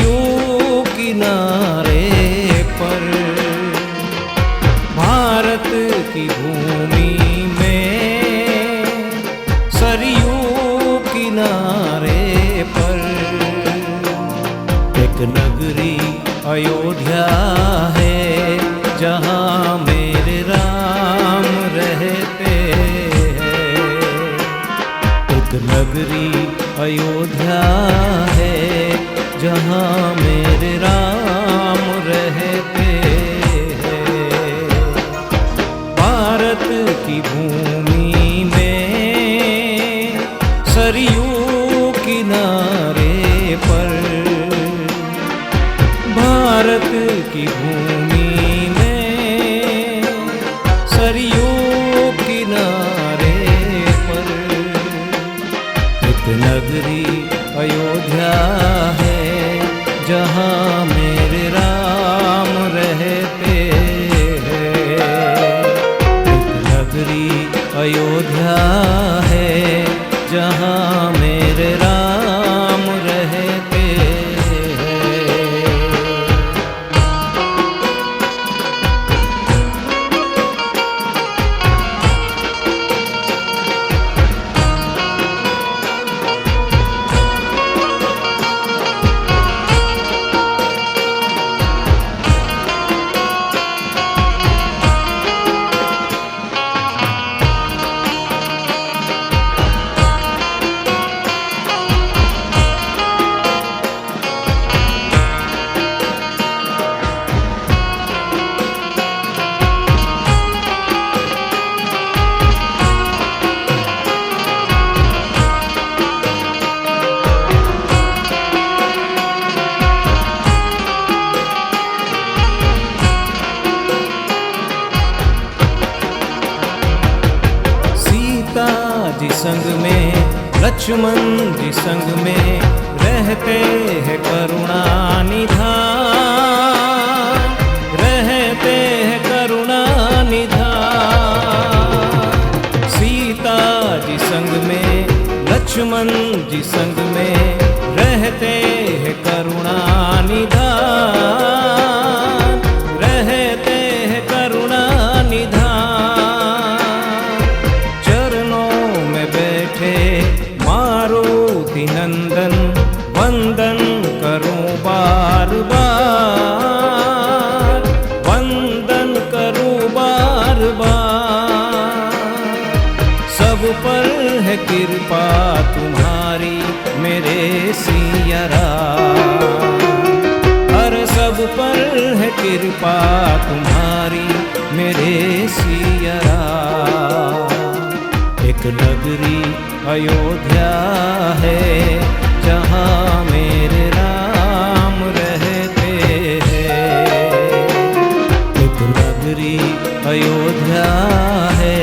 सरयू किनारे पर, भारत की भूमि में सरयू किनारे पर एक नगरी अयोध्या है, जहाँ मेरे राम रहते हैं। एक नगरी अयोध्या है, जहाँ मेरे राम रहते हैं। भारत की भूमि में सरयू किनारे पर, भारत की भूमि में सरयू किनारे पर एक नगरी अयोध्या है, जहाँ मेरे राम रहते हैं। एक नगरी अयोध्या है, जहाँ मेरे राम रहते हैं। जी संग में लक्ष्मण जी संग में रहते हैं करुणा निधान, रहते हैं करुणा निधान। सीता जी संग में लक्ष्मण जी संग में रहते हैं करुणा निधान, रहते हैं करुणा निधान। मारुति नंदन वंदन करूं बार बार, वंदन करूं बार बार। सब पर है कृपा तुम्हारी मेरे सिया राम, हर सब पर है कृपा तुम्हारी मेरे सिया राम। एक नगरी अयोध्या है, जहाँ मेरे राम रहते हैं। एक नगरी अयोध्या है,